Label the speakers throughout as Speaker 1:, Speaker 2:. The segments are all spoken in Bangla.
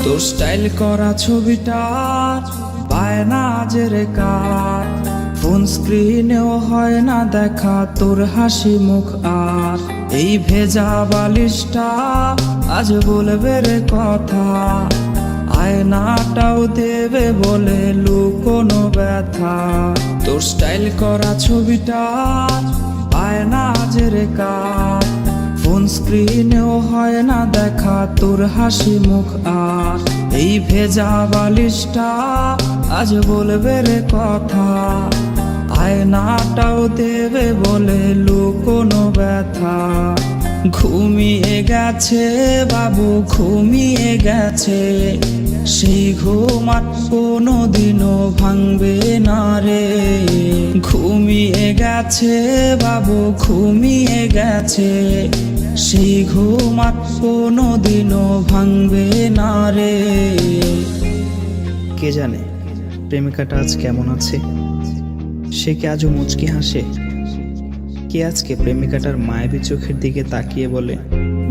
Speaker 1: তোর স্টাইল করা ছবিটা বায়না আজের কার, ফোন স্ক্রিনেও হয় না দেখা তোর হাসি মুখ। আর এই ভেজা বালিশটা আজ বলবে রে কথা, আয়নাটাও দেবে বলে লুকোনো ব্যথা। তোর স্টাইল করা ছবিটা বায়না আজের কার, ফোন স্ক্রিনেও হয় না দেখা তোর হাসি মুখ। আর এই ভেজা বালিশটা আজ বলবে রে কথা, আয়নাটাও দেবে বলে লুকোনো ব্যথা। ঘুমিয়ে গেছে বাবু ঘুমিয়ে গেছে, সেই ঘুম আর কোনোদিনও ভাঙবে না রে। ঘুমিয়ে গেছে বাবু ঘুমিয়ে গেছে, সেই ঘুম আর কোনোদিনও ভাঙবে না রে।
Speaker 2: কে জানে প্রেমিকাটা আজ কেমন আছে, সে কি আজও মুচকি হাসে? কে আজকে প্রেমিকাটার মায়াবী চোখের দিকে তাকিয়ে বলে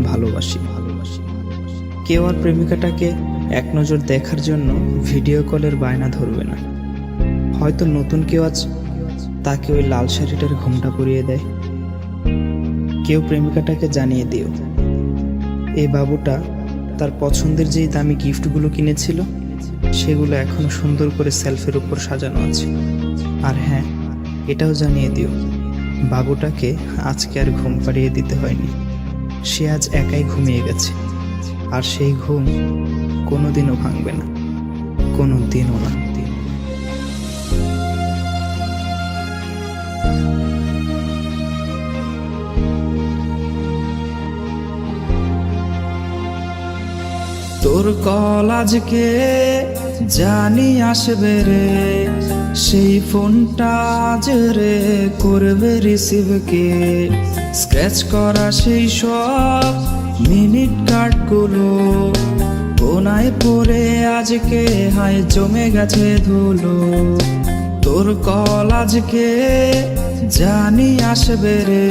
Speaker 2: ভালোবাসি ভালোবাসি? কেউ আর প্রেমিকাটাকে এক নজর দেখার জন্য ভিডিও কলের বায়না ধরবে না। হয়তো নতুন কেউ আজ তাকে ওই লাল শাড়িটার ঘুমটা পরিয়ে দেয়। কেউ প্রেমিকাটাকে জানিয়ে দিও এই বাবুটা তার পছন্দের যেই দামি গিফটগুলো কিনেছিল সেগুলো এখনো সুন্দর করে সেলফের উপর সাজানো আছে। আর হ্যাঁ, এটাও জানিয়ে দিও বাবুটাকে আজকে আর ঘুম পাড়িয়ে দিতে হয়নি, সে আজ একাই ঘুমিয়ে গেছে। আর সেই ঘুম কোনোদিনও ভাঙবে না, কোনোদিনও না।
Speaker 1: তোর কল আজকে জানি আসবে রে, সেই ফোনটা আজ রে করবে রিসিভ কে। স্ক্র্যাচ করা সেই সব মিনিট কার্ডগুলো কোনায় পড়ে আজকে হায় জমে গেছে ধুলো। তোর কল আজকে জানি আসবে রে,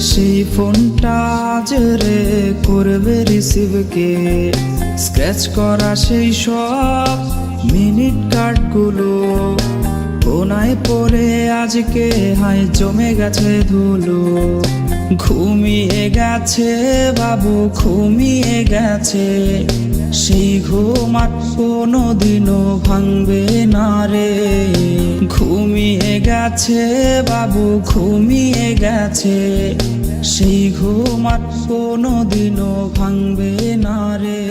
Speaker 1: সেই ফোনটা আজ রে করবে রিসিভ কে। স্ক্র্যাচ করা সেই সব মিনিট কার্ডগুলো কোনায় পড়ে আজকে হায় জমে গেছে ধুলো। ঘুমিয়ে গেছে বাবু ঘুমিয়ে গেছে, সেই ঘুম আর কোনোদিনও ভাঙবে না রে। ঘুমিয়ে গেছে বাবু ঘুমিয়ে গেছে, সেই ঘুম আর কোনোদিনও ভাঙবে না রে।